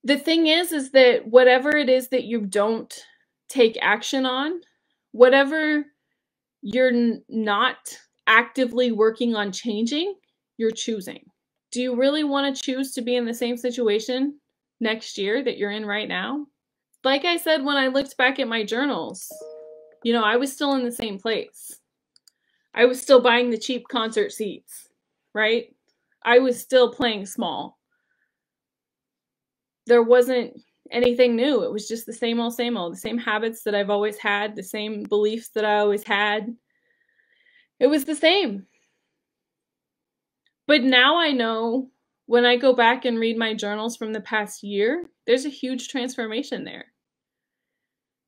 The thing is that whatever it is that you don't take action on, whatever you're not actively working on changing, you're choosing. Do you really want to choose to be in the same situation next year that you're in right now? Like I said, when I looked back at my journals, I was still in the same place. I was still buying the cheap concert seats, right? I was still playing small. There wasn't anything new. It was just the same old, the same habits that I've always had, the same beliefs that I always had. It was the same. But now I know when I go back and read my journals from the past year, there's a huge transformation there.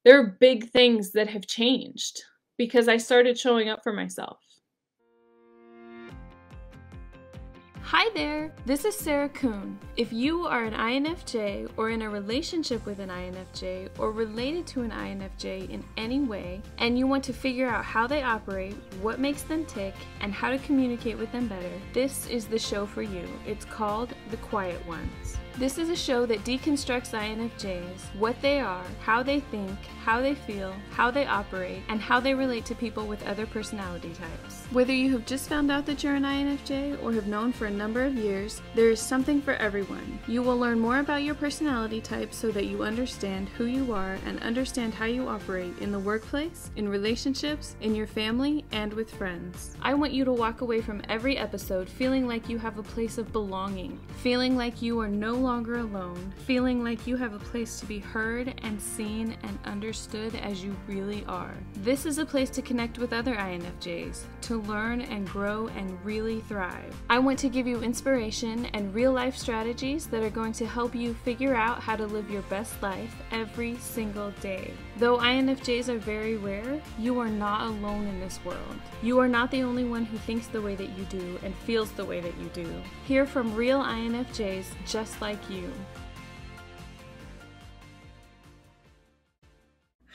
There are big things that have changed because I started showing up for myself. Hi there, this is Sarah Kuhn. If you are an INFJ or in a relationship with an INFJ or related to an INFJ in any way, and you want to figure out how they operate, what makes them tick, and how to communicate with them better, this is the show for you. It's called The Quiet Ones. This is a show that deconstructs INFJs, what they are, how they think, how they feel, how they operate, and how they relate to people with other personality types. Whether you have just found out that you're an INFJ or have known for a number of years, there is something for everyone. You will learn more about your personality type so that you understand who you are and understand how you operate in the workplace, in relationships, in your family, and with friends. I want you to walk away from every episode feeling like you have a place of belonging, feeling like you are no longer alone, feeling like you have a place to be heard and seen and understood as you really are. This is a place to connect with other INFJs, to learn and grow and really thrive. I want to give you inspiration and real-life strategies that are going to help you figure out how to live your best life every single day. Though INFJs are very rare, you are not alone in this world. You are not the only one who thinks the way that you do and feels the way that you do. Hear from real INFJs just like you.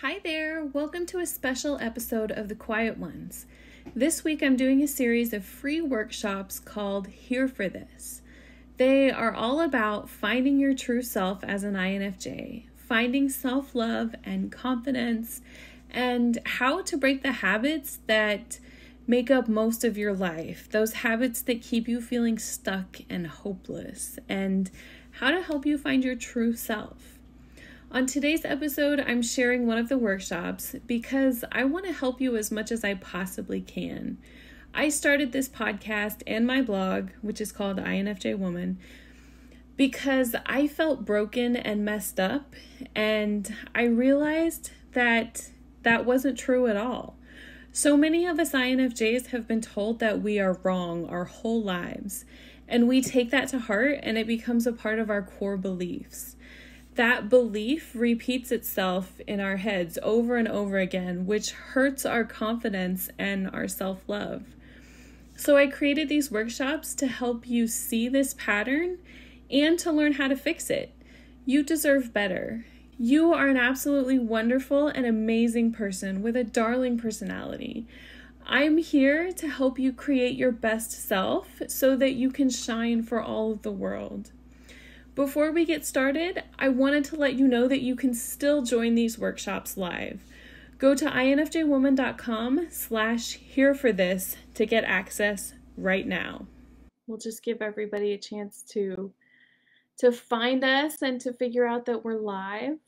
Hi there, welcome to a special episode of The Quiet Ones. This week I'm doing a series of free workshops called Here for This. They are all about finding your true self as an INFJ, finding self-love and confidence, and how to break the habits that make up most of your life, those habits that keep you feeling stuck and hopeless, and how to help you find your true self. On today's episode, I'm sharing one of the workshops because I want to help you as much as I possibly can. I started this podcast and my blog, which is called INFJ Woman, because I felt broken and messed up, and I realized that that wasn't true at all. So many of us INFJs have been told that we are wrong our whole lives, and we take that to heart and it becomes a part of our core beliefs. That belief repeats itself in our heads over and over again, which hurts our confidence and our self-love. So I created these workshops to help you see this pattern and to learn how to fix it. You deserve better. You are an absolutely wonderful and amazing person with a darling personality. I'm here to help you create your best self so that you can shine for all of the world. Before we get started, I wanted to let you know that you can still join these workshops live. Go to infjwoman.com/hereforthis to get access right now. We'll just give everybody a chance to find us and to figure out that we're live.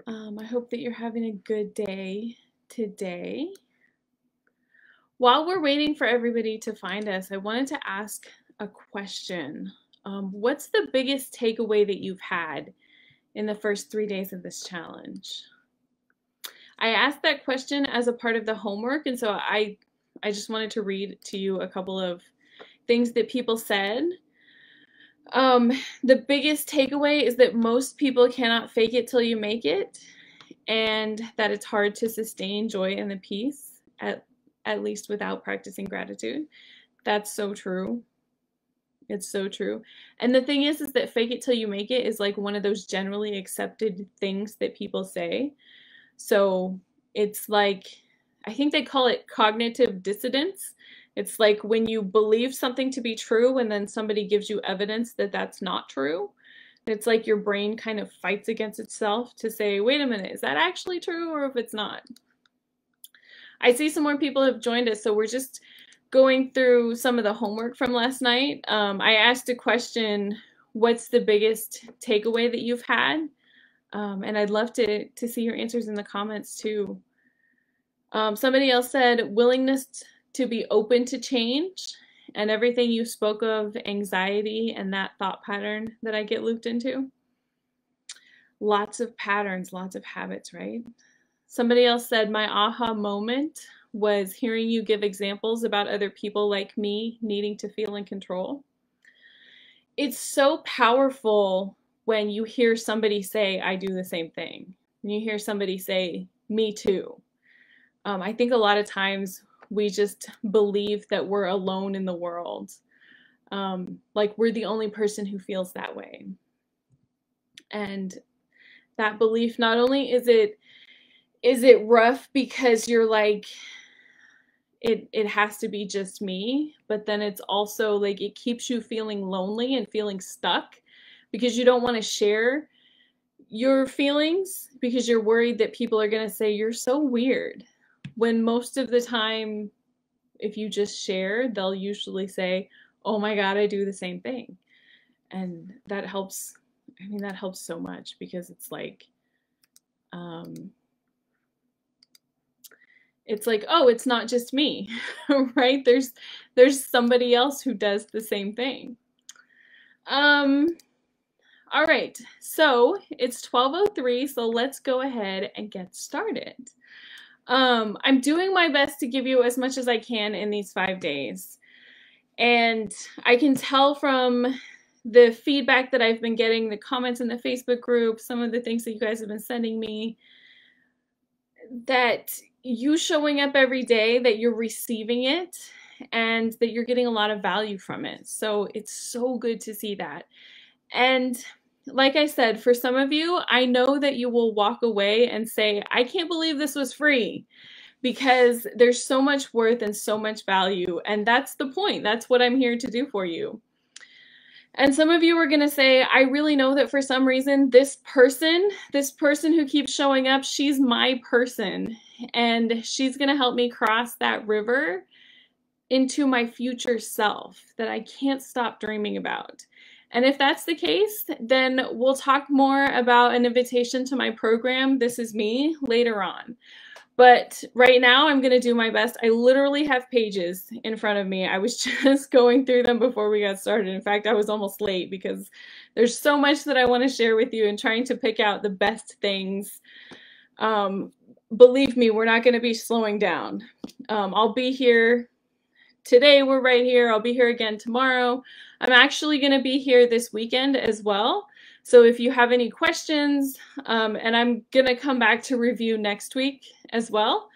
I hope that you're having a good day today. While we're waiting for everybody to find us, I wanted to ask a question. What's the biggest takeaway that you've had in the first 3 days of this challenge? I asked that question as a part of the homework, and so I just wanted to read to you a couple of things that people said. The biggest takeaway is that most people cannot fake it till you make it, and that it's hard to sustain joy and the peace, at least without practicing gratitude. That's so true. It's so true. And the thing is that fake it till you make it is like one of those generally accepted things that people say. So it's like, I think they call it cognitive dissonance. It's like when you believe something to be true and then somebody gives you evidence that that's not true. It's like your brain kind of fights against itself to say, wait a minute, is that actually true or if it's not? I see some more people have joined us, so we're just going through some of the homework from last night. I asked a question, what's the biggest takeaway that you've had? And I'd love to see your answers in the comments too. Somebody else said willingness to be open to change, and everything you spoke of, anxiety and that thought pattern that I get looped into. Lots of patterns, lots of habits, right? Somebody else said my aha moment was hearing you give examples about other people like me needing to feel in control. It's so powerful when you hear somebody say, I do the same thing. When you hear somebody say, me too. I think a lot of times we just believe that we're alone in the world. Like we're the only person who feels that way. And that belief, not only is it rough because you're like, it has to be just me, but then it's also like it keeps you feeling lonely and feeling stuck because you don't want to share your feelings because you're worried that people are going to say you're so weird. When most of the time, if you just share, they'll usually say, oh my God, I do the same thing. And that helps. I mean, that helps so much because it's like, oh, it's not just me, right? There's somebody else who does the same thing. All right, so it's 12:03, so let's go ahead and get started. I'm doing my best to give you as much as I can in these 5 days. And I can tell from the feedback that I've been getting, the comments in the Facebook group, some of the things that you guys have been sending me, that you showing up every day, that you're receiving it and that you're getting a lot of value from it. So it's so good to see that. And like I said, for some of you, I know that you will walk away and say, I can't believe this was free, because there's so much worth and so much value. And that's the point. That's what I'm here to do for you. And some of you are going to say, I really know that for some reason, this person who keeps showing up, she's my person. And she's going to help me cross that river into my future self that I can't stop dreaming about. And if that's the case, then we'll talk more about an invitation to my program, This Is Me, later on. But right now I'm going to do my best. I literally have pages in front of me. I was just going through them before we got started. In fact, I was almost late because there's so much that I want to share with you and trying to pick out the best things. Believe me, we're not going to be slowing down. I'll be here today. We're right here. I'll be here again tomorrow. I'm actually going to be here this weekend as well. So if you have any questions, and I'm going to come back to review next week as well.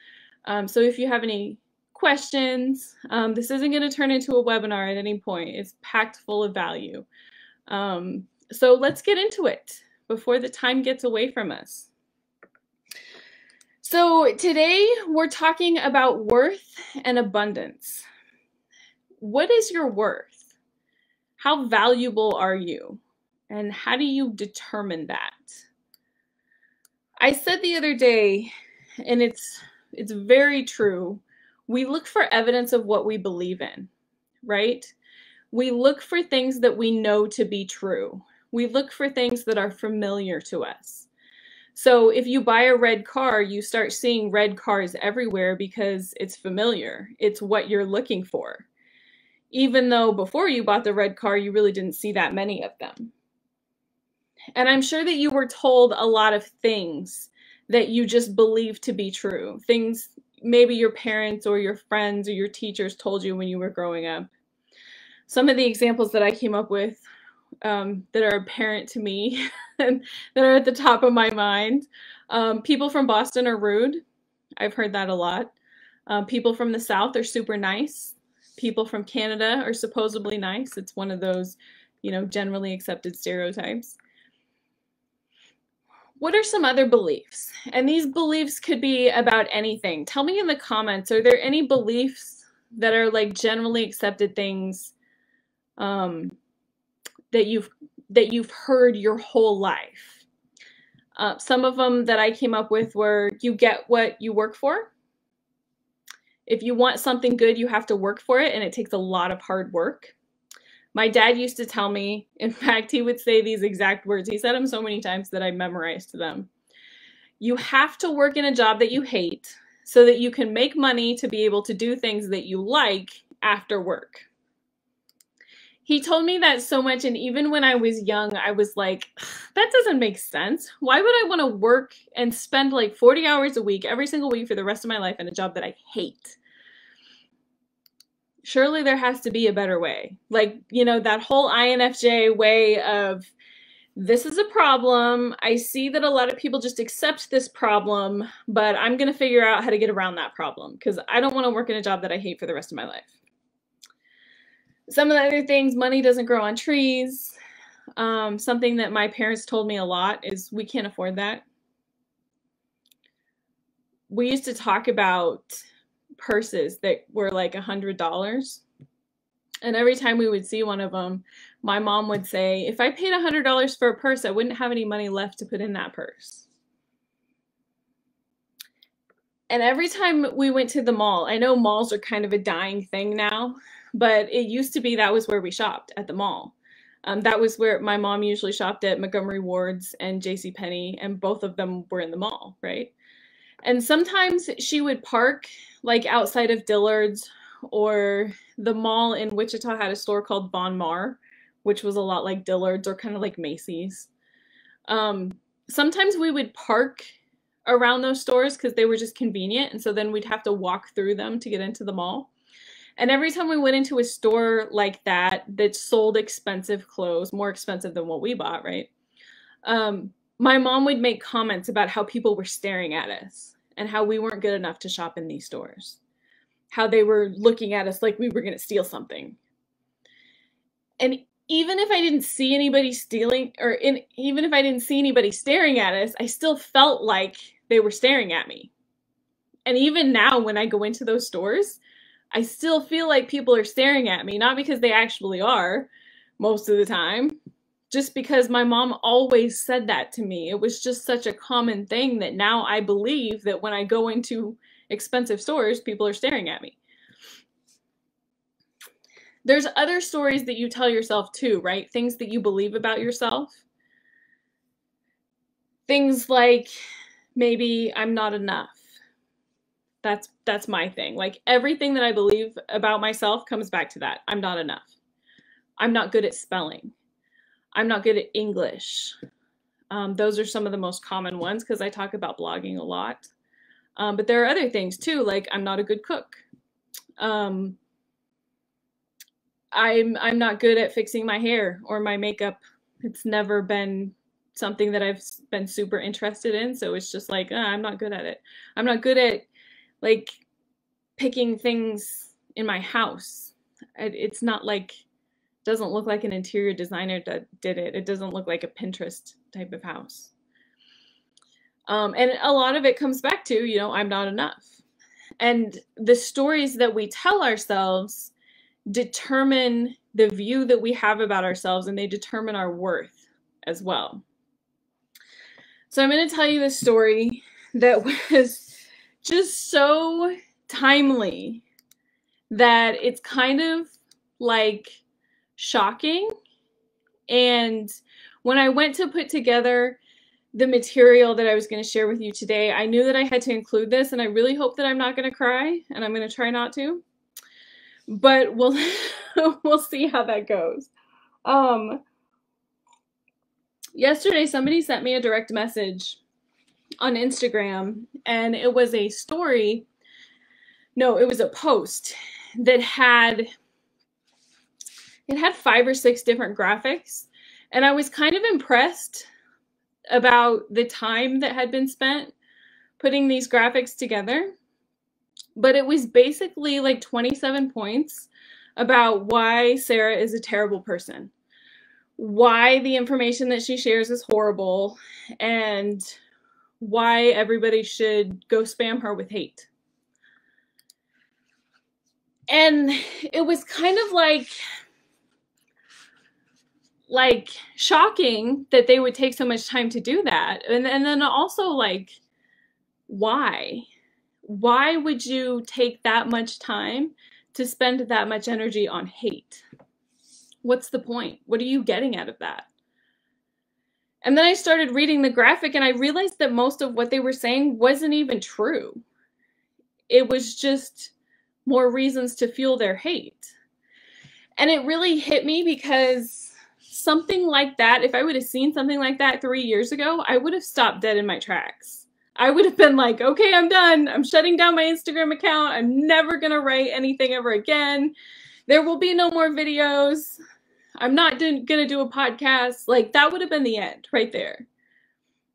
So if you have any questions, this isn't going to turn into a webinar at any point. It's packed full of value. So let's get into it before the time gets away from us. So today we're talking about worth and abundance. What is your worth? How valuable are you? And how do you determine that? I said the other day, and it's very true, we look for evidence of what we believe in, right? We look for things that we know to be true. We look for things that are familiar to us. So if you buy a red car, you start seeing red cars everywhere because it's familiar. It's what you're looking for. Even though before you bought the red car, you really didn't see that many of them. And I'm sure that you were told a lot of things that you just believe to be true. Things maybe your parents or your friends or your teachers told you when you were growing up. Some of the examples that I came up with that are apparent to me and that are at the top of my mind. People from Boston are rude. I've heard that a lot. People from the South are super nice. People from Canada are supposedly nice. It's one of those, generally accepted stereotypes. What are some other beliefs? And these beliefs could be about anything. Tell me in the comments, are there any beliefs that are like generally accepted things that you've heard your whole life. Some of them that I came up with were, you get what you work for. If you want something good, you have to work for it, and it takes a lot of hard work. My dad used to tell me, in fact, he would say these exact words. He said them so many times that I memorized them. You have to work in a job that you hate so that you can make money to be able to do things that you like after work. He told me that so much, and even when I was young, I was like, that doesn't make sense. Why would I want to work and spend like 40 hours a week every single week for the rest of my life in a job that I hate? Surely there has to be a better way. Like, you know, that whole INFJ way of, this is a problem. I see that a lot of people just accept this problem, but I'm going to figure out how to get around that problem because I don't want to work in a job that I hate for the rest of my life. Some of the other things, money doesn't grow on trees. Something that my parents told me a lot is, we can't afford that. We used to talk about purses that were like $100. And every time we would see one of them, my mom would say, if I paid $100 for a purse, I wouldn't have any money left to put in that purse. And every time we went to the mall, I know malls are kind of a dying thing now, but it used to be that was where we shopped, at the mall. That was where my mom usually shopped, at Montgomery Ward's and JCPenney, and both of them were in the mall, right? And sometimes she would park like outside of Dillard's, or the mall in Wichita had a store called Von Maur, which was a lot like Dillard's or kind of like Macy's. Sometimes we would park around those stores because they were just convenient, and so then we'd have to walk through them to get into the mall. And every time we went into a store like that sold expensive clothes, more expensive than what we bought, right? My mom would make comments about how people were staring at us and how we weren't good enough to shop in these stores. How they were looking at us like we were going to steal something. And even if I didn't see anybody stealing, even if I didn't see anybody staring at us, I still felt like they were staring at me. And even now when I go into those stores, I still feel like people are staring at me, not because they actually are most of the time, just because my mom always said that to me. It was just such a common thing that now I believe that when I go into expensive stores, people are staring at me. There's other stories that you tell yourself too, right? Things that you believe about yourself. Things like, maybe I'm not enough. That's my thing. Like, everything that I believe about myself comes back to that. I'm not enough. I'm not good at spelling. I'm not good at English. Those are some of the most common ones because I talk about blogging a lot. But there are other things too, like I'm not a good cook. I'm not good at fixing my hair or my makeup. It's never been something that I've been super interested in, so it's just like, I'm not good at it. I'm not good at like picking things in my house. It's not like, doesn't look like an interior designer that did it. It doesn't look like a Pinterest type of house. And a lot of it comes back to, you know, I'm not enough. And the stories that we tell ourselves determine the view that we have about ourselves, and they determine our worth as well. So I'm going to tell you this story that was just so timely that it's kind of like shocking. And when I went to put together the material that I was going to share with you today, I knew that I had to include this, and I really hope that I'm not going to cry, and I'm going to try not to. But we'll see how that goes. Yesterday, somebody sent me a direct message on Instagram, and it was a story. No, it was a post that had 5 or 6 different graphics, and I was kind of impressed about the time that had been spent putting these graphics together. But it was basically like 27 points about why Sarah is a terrible person, why the information that she shares is horrible, and why everybody should go spam her with hate. And it was kind of like shocking that they would take so much time to do that. And then also like, why? Why would you take that much time to spend that much energy on hate? What's the point? What are you getting out of that? And then I started reading the graphic and I realized that most of what they were saying wasn't even true. It was just more reasons to fuel their hate. And it really hit me because something like that, if I would have seen something like that 3 years ago, I would have stopped dead in my tracks. I would have been like, okay, I'm done. I'm shutting down my Instagram account. I'm never going to write anything ever again. There will be no more videos. I'm not going to do a podcast. Like, that would have been the end right there.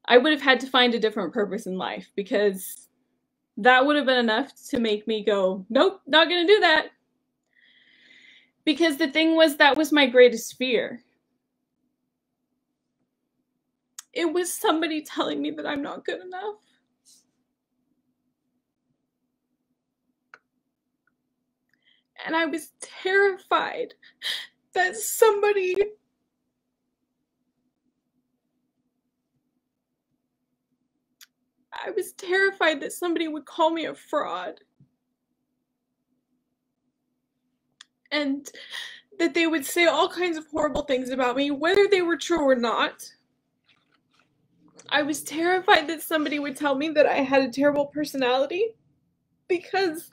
I would have had to find a different purpose in life because that would have been enough to make me go, nope, not going to do that. Because the thing was, that was my greatest fear. It was somebody telling me that I'm not good enough. And I was terrified that somebody would call me a fraud. And that they would say all kinds of horrible things about me, whether they were true or not. I was terrified that somebody would tell me that I had a terrible personality because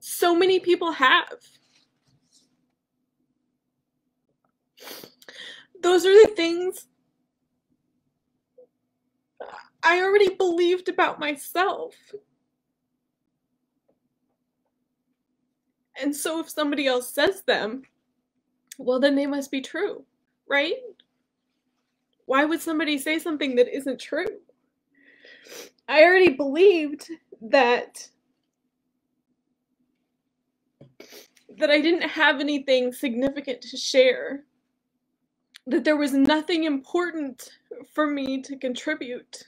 so many people have. Those are the things I already believed about myself. And so if somebody else says them, well, then they must be true, right? Why would somebody say something that isn't true? I already believed that I didn't have anything significant to share, that there was nothing important for me to contribute.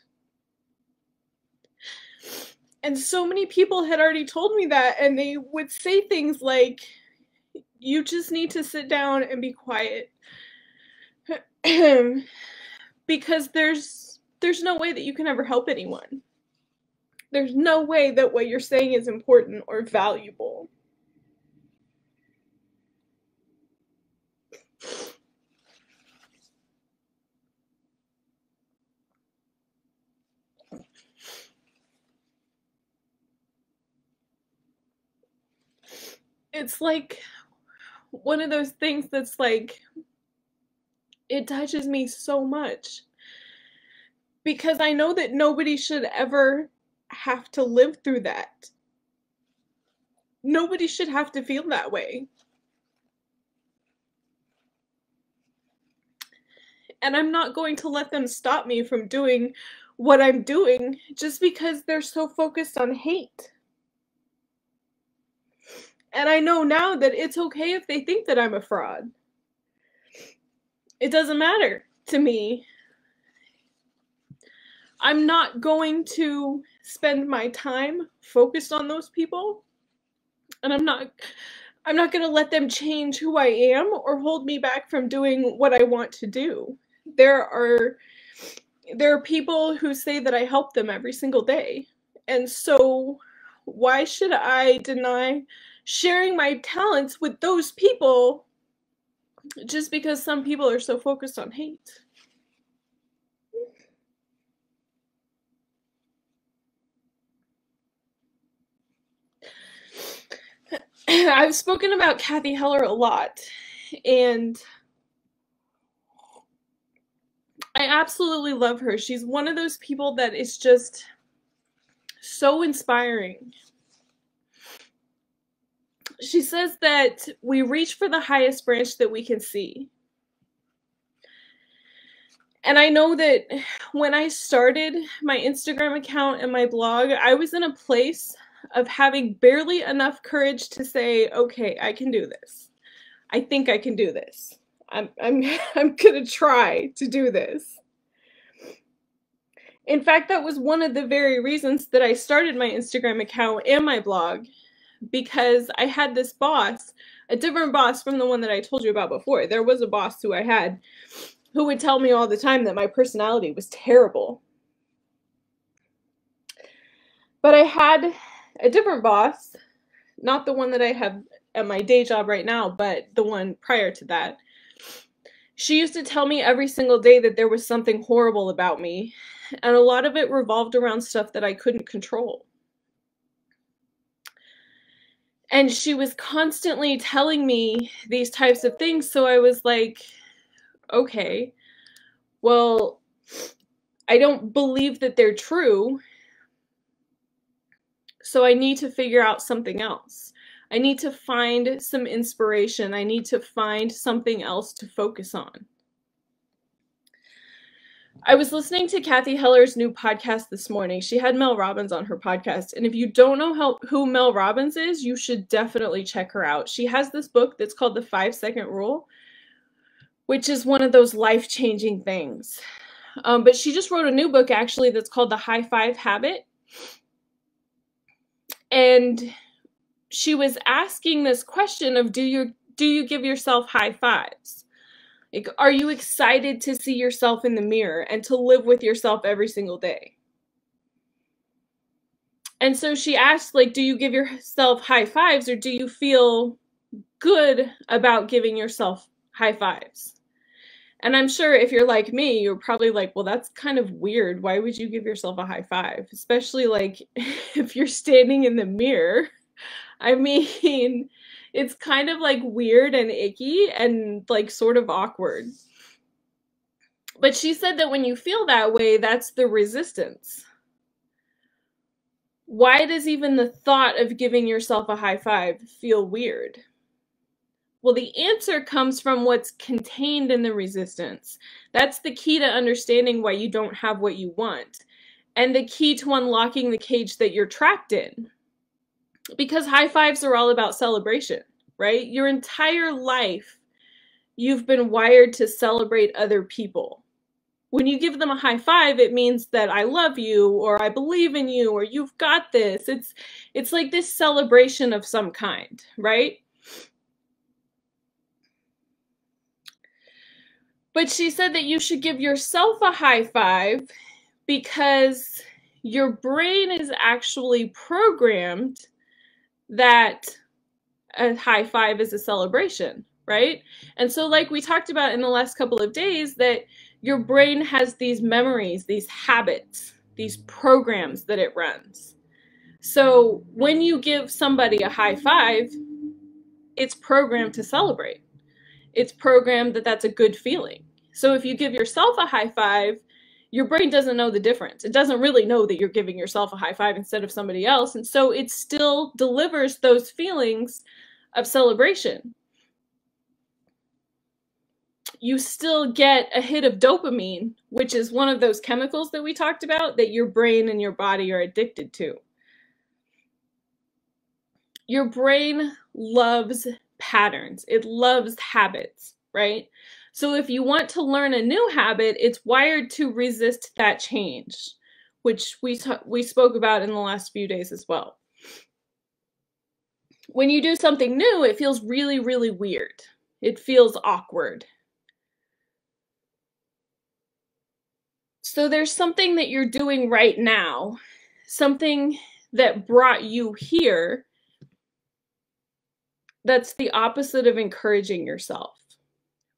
And so many people had already told me that, and they would say things like, you just need to sit down and be quiet. Because there's no way that you can ever help anyone. There's no way that what you're saying is important or valuable. It's like one of those things that's like, it touches me so much. Because I know that nobody should ever have to live through that. Nobody should have to feel that way. And I'm not going to let them stop me from doing what I'm doing just because they're so focused on hate. And I know now that it's okay if they think that I'm a fraud. It doesn't matter to me. I'm not going to spend my time focused on those people. And I'm not going to let them change who I am or hold me back from doing what I want to do. There are people who say that I help them every single day. And so why should I deny sharing my talents with those people just because some people are so focused on hate? I've spoken about Kathy Heller a lot, and I absolutely love her. She's one of those people that is just so inspiring. She says that we reach for the highest branch that we can see. And I know that when I started my Instagram account and my blog, I was in a place of having barely enough courage to say, okay, I can do this. I think I can do this. I'm gonna try to do this. In fact, that was one of the very reasons that I started my Instagram account and my blog, because I had this boss, a different boss from the one that I told you about before. There was a boss who I had who would tell me all the time that my personality was terrible. But I had a different boss, not the one that I have at my day job right now, but the one prior to that. She used to tell me every single day that there was something horrible about me, and a lot of it revolved around stuff that I couldn't control. And she was constantly telling me these types of things, so I was like, okay, well, I don't believe that they're true, so I need to figure out something else. I need to find some inspiration. I need to find something else to focus on. I was listening to Kathy Heller's new podcast this morning. She had Mel Robbins on her podcast. And if you don't know who Mel Robbins is, you should definitely check her out. She has this book that's called The 5-Second Rule, which is one of those life-changing things. But she just wrote a new book, actually, that's called The High Five Habit. And she was asking this question of, do you give yourself high fives? Like, are you excited to see yourself in the mirror and to live with yourself every single day? And so she asked, like, do you give yourself high fives, or do you feel good about giving yourself high fives? And I'm sure if you're like me, you're probably like, well, that's kind of weird. Why would you give yourself a high five? Especially like if you're standing in the mirror. I mean, it's kind of like weird and icky and like sort of awkward. But she said that when you feel that way, that's the resistance. Why does even the thought of giving yourself a high five feel weird? Well, the answer comes from what's contained in the resistance. That's the key to understanding why you don't have what you want, and the key to unlocking the cage that you're trapped in. Because high fives are all about celebration, right? Your entire life, you've been wired to celebrate other people. When you give them a high five, it means that I love you, or I believe in you, or you've got this. It's like this celebration of some kind, right? But she said that you should give yourself a high five because your brain is actually programmed that a high five is a celebration, right? And so like we talked about in the last couple of days, that your brain has these memories, these habits, these programs that it runs. So when you give somebody a high five, it's programmed to celebrate. It's programmed that that's a good feeling. So if you give yourself a high five, your brain doesn't know the difference. It doesn't really know that you're giving yourself a high five instead of somebody else. And so it still delivers those feelings of celebration. You still get a hit of dopamine, which is one of those chemicals that we talked about that your brain and your body are addicted to. Your brain loves patterns. It loves habits, right? So if you want to learn a new habit, it's wired to resist that change, which we spoke about in the last few days as well. When you do something new, it feels really, really weird. It feels awkward. So there's something that you're doing right now, something that brought you here, that's the opposite of encouraging yourself,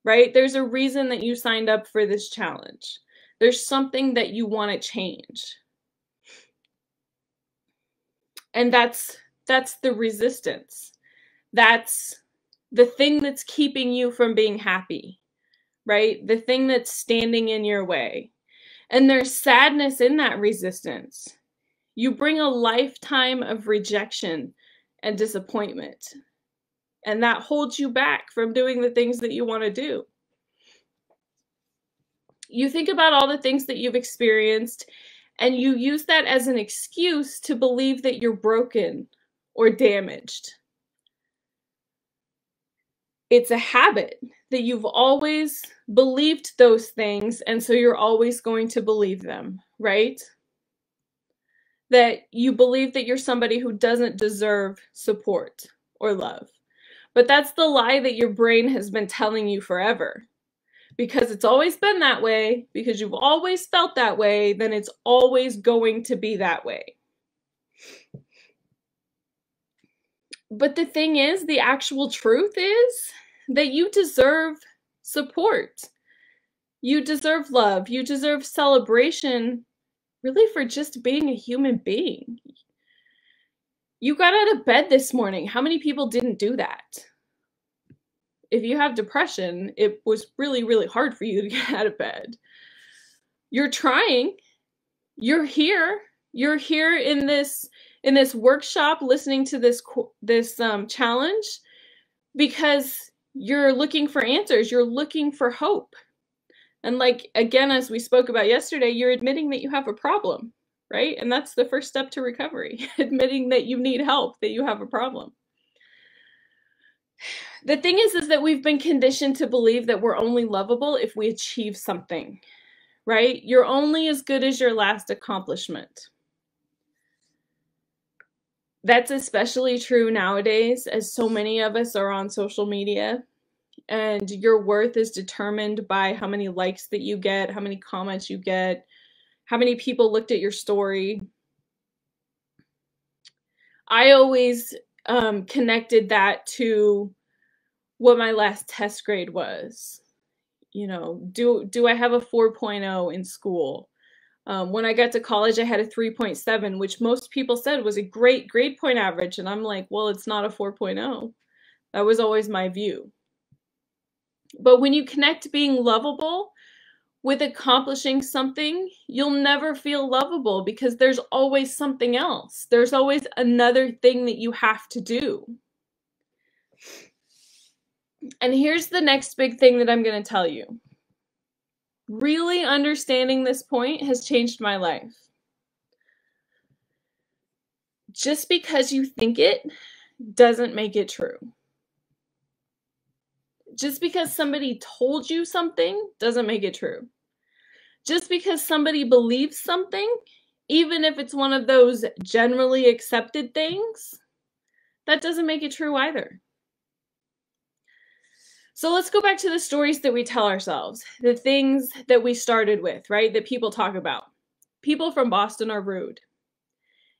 right? There's a reason that you signed up for this challenge. There's something that you want to change. And that's the resistance. That's the thing that's keeping you from being happy, right? The thing that's standing in your way. And there's sadness in that resistance. You bring a lifetime of rejection and disappointment. And that holds you back from doing the things that you want to do. You think about all the things that you've experienced, and you use that as an excuse to believe that you're broken or damaged. It's a habit that you've always believed those things, and so you're always going to believe them, right? That you believe that you're somebody who doesn't deserve support or love. But that's the lie that your brain has been telling you forever. Because it's always been that way, because you've always felt that way, then it's always going to be that way. But the thing is, the actual truth is that you deserve support. You deserve love. You deserve celebration, really, for just being a human being. You got out of bed this morning. How many people didn't do that? If you have depression, it was really, really hard for you to get out of bed. You're trying. You're here. You're here in this workshop listening to this challenge because you're looking for answers. You're looking for hope. And like, again, as we spoke about yesterday, you're admitting that you have a problem, right? And that's the first step to recovery, admitting that you need help, that you have a problem. The thing is that we've been conditioned to believe that we're only lovable if we achieve something, right? You're only as good as your last accomplishment. That's especially true nowadays, as so many of us are on social media, and your worth is determined by how many likes that you get, how many comments you get, how many people looked at your story. I always connected that to what my last test grade was. You know, do I have a 4.0 in school? When I got to college, I had a 3.7, which most people said was a great grade point average. And I'm like, well, it's not a 4.0. That was always my view. But when you connect being lovable with accomplishing something, you'll never feel lovable because there's always something else. There's always another thing that you have to do. And here's the next big thing that I'm going to tell you. Really understanding this point has changed my life. Just because you think it doesn't make it true. Just because somebody told you something doesn't make it true. Just because somebody believes something, even if it's one of those generally accepted things, that doesn't make it true either. So let's go back to the stories that we tell ourselves, the things that we started with, right? That people talk about. People from Boston are rude.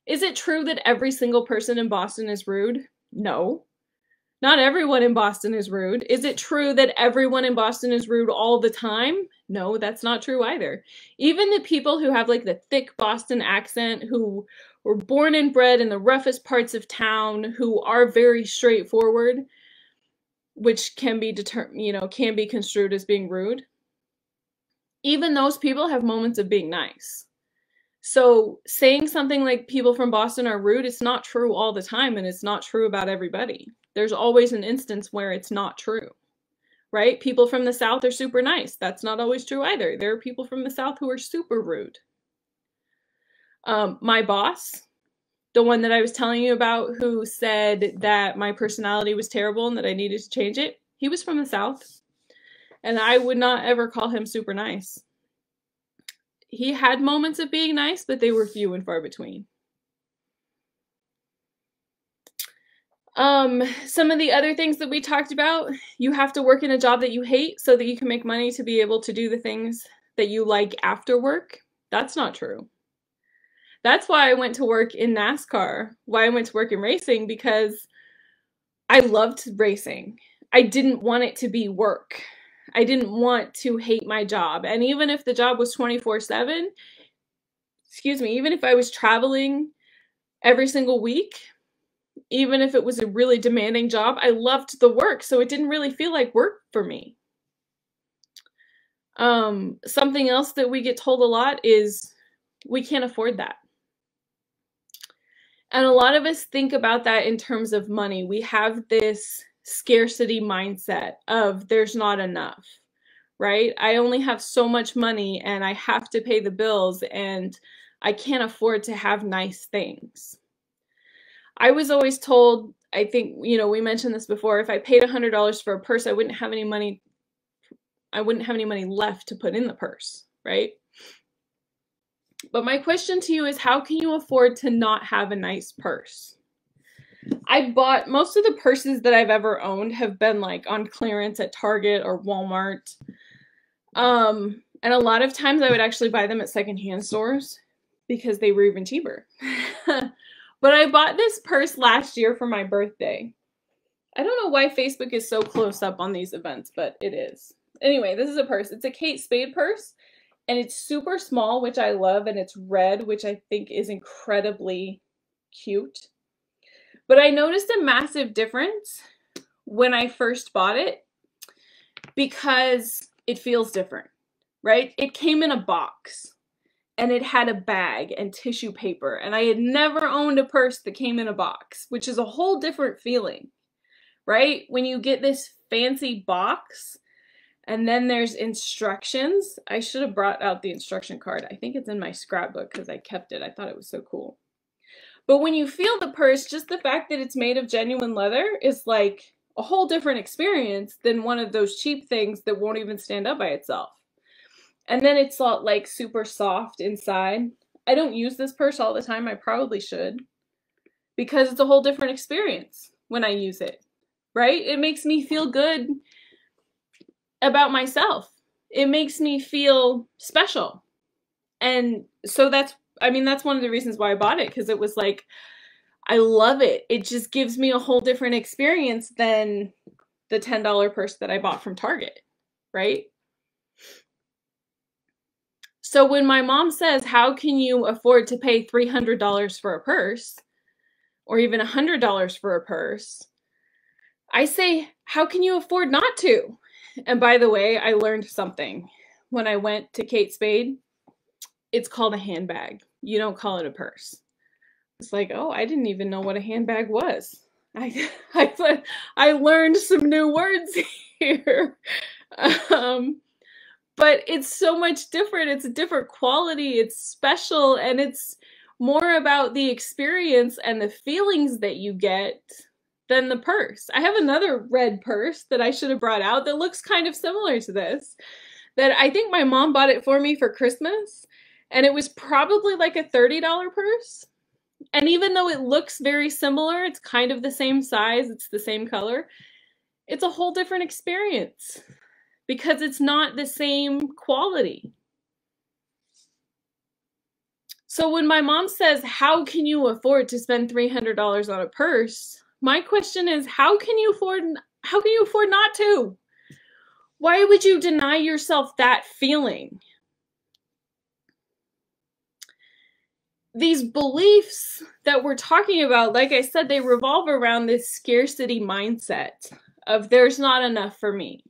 Is it true that every single person in Boston is rude? No. Not everyone in Boston is rude. Is it true that everyone in Boston is rude all the time? No, that's not true either. Even the people who have like the thick Boston accent, who were born and bred in the roughest parts of town, who are very straightforward, which can be can be construed as being rude. Even those people have moments of being nice. So saying something like people from Boston are rude, it's not true all the time, and it's not true about everybody. There's always an instance where it's not true, right? People from the South are super nice. That's not always true either. There are people from the South who are super rude. My boss, the one that I was telling you about, who said that my personality was terrible and that I needed to change it, he was from the South. And I would not ever call him super nice. He had moments of being nice, but they were few and far between. Some of the other things that we talked about, you have to work in a job that you hate so that you can make money to be able to do the things that you like after work. That's not true. That's why I went to work in NASCAR, why I went to work in racing, because I loved racing. I didn't want it to be work. I didn't want to hate my job. And even if the job was 24/7, even if I was traveling every single week, even if it was a really demanding job, I loved the work. So it didn't really feel like work for me. Something else that we get told a lot is we can't afford that. And a lot of us think about that in terms of money. We have this scarcity mindset of there's not enough, right? I only have so much money and I have to pay the bills and I can't afford to have nice things. I was always told I think, we mentioned this before. If I paid $100 for a purse, I wouldn't have any money left to put in the purse, right? But my question to you is, how can you afford to not have a nice purse? Most of the purses that I've ever owned have been like on clearance at Target or Walmart. And a lot of times I would actually buy them at secondhand stores because they were even cheaper. But I bought this purse last year for my birthday. I don't know why Facebook is so close up on these events, but it is. Anyway, this is a purse. It's a Kate Spade purse, and it's super small, which I love, and it's red, which I think is incredibly cute. But I noticed a massive difference when I first bought it because it feels different, right? It came in a box. And it had a bag and tissue paper. And I had never owned a purse that came in a box, which is a whole different feeling, right? When you get this fancy box and then there's instructions. I should have brought out the instruction card. I think it's in my scrapbook because I kept it. I thought it was so cool. But when you feel the purse, just the fact that it's made of genuine leather is like a whole different experience than one of those cheap things that won't even stand up by itself. And then it's all like super soft inside. I don't use this purse all the time. I probably should, because it's a whole different experience when I use it, right? It makes me feel good about myself. It makes me feel special. And so that's one of the reasons why I bought it, because it was like, I love it. It just gives me a whole different experience than the $10 purse that I bought from Target, right? So when my mom says, how can you afford to pay $300 for a purse or even $100 for a purse? I say, how can you afford not to? And by the way, I learned something when I went to Kate Spade. It's called a handbag. You don't call it a purse. It's like, oh, I didn't even know what a handbag was. I learned some new words here. But it's so much different. It's a different quality. It's special. And it's more about the experience and the feelings that you get than the purse. I have another red purse that I should have brought out that looks kind of similar to this, that I think my mom bought it for me for Christmas. And it was probably like a $30 purse. And even though it looks very similar, it's kind of the same size, it's the same color, it's a whole different experience, because it's not the same quality. So when my mom says, how can you afford to spend $300 on a purse? My question is, how can you afford not to? Why would you deny yourself that feeling? These beliefs that we're talking about, like I said, they revolve around this scarcity mindset of there's not enough for me.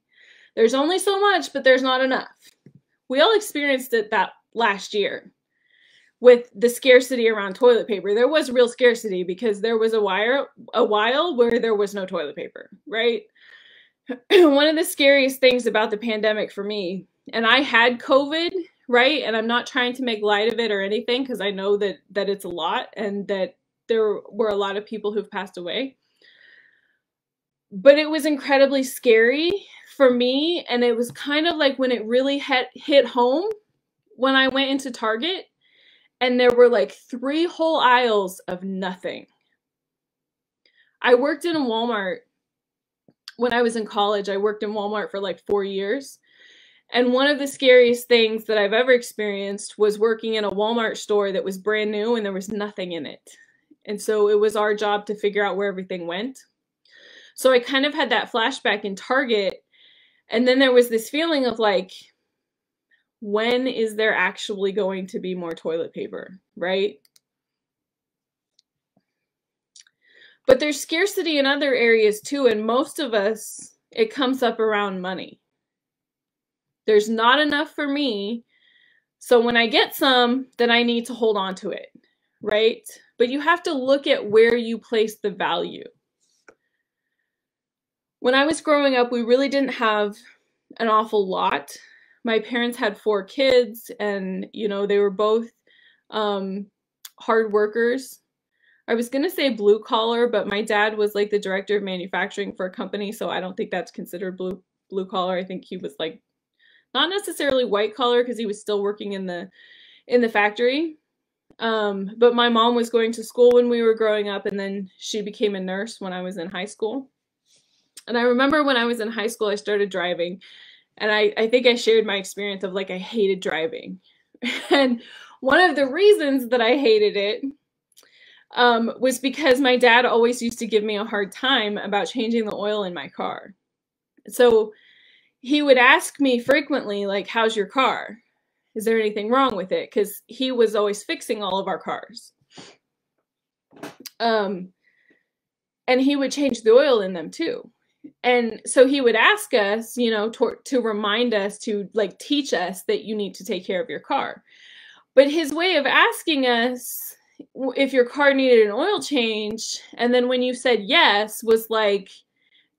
There's only so much, but there's not enough. We all experienced it that last year with the scarcity around toilet paper. There was real scarcity because there was a while where there was no toilet paper, right? One of the scariest things about the pandemic for me, and I had COVID, right? And I'm not trying to make light of it or anything, because I know that it's a lot and that there were a lot of people who've passed away. But it was incredibly scary for me, and it was kind of like when it really hit home when I went into Target and there were like 3 whole aisles of nothing. I worked in a Walmart when I was in college. I worked in Walmart for like 4 years. And one of the scariest things that I've ever experienced was working in a Walmart store that was brand new and there was nothing in it. And so it was our job to figure out where everything went. So I kind of had that flashback in Target. And then there was this feeling of like, when is there actually going to be more toilet paper, right? But there's scarcity in other areas too. And most of us, it comes up around money. There's not enough for me. So when I get some, then I need to hold on to it, right? But you have to look at where you place the value. When I was growing up, we really didn't have an awful lot. My parents had 4 kids and, they were both hard workers. I was gonna say blue collar, but my dad was like the director of manufacturing for a company, so I don't think that's considered blue collar. I think he was like not necessarily white collar because he was still working in the factory. But my mom was going to school when we were growing up, and then she became a nurse when I was in high school. And I remember when I was in high school, I started driving, and I think I shared my experience of like I hated driving. And one of the reasons that I hated it was because my dad always used to give me a hard time about changing the oil in my car. So he would ask me frequently, like, how's your car? Is there anything wrong with it? Because he was always fixing all of our cars. And he would change the oil in them too. And so he would ask us, you know, to remind us, to like teach us that you need to take care of your car. But his way of asking us if your car needed an oil change, and then when you said yes, was like,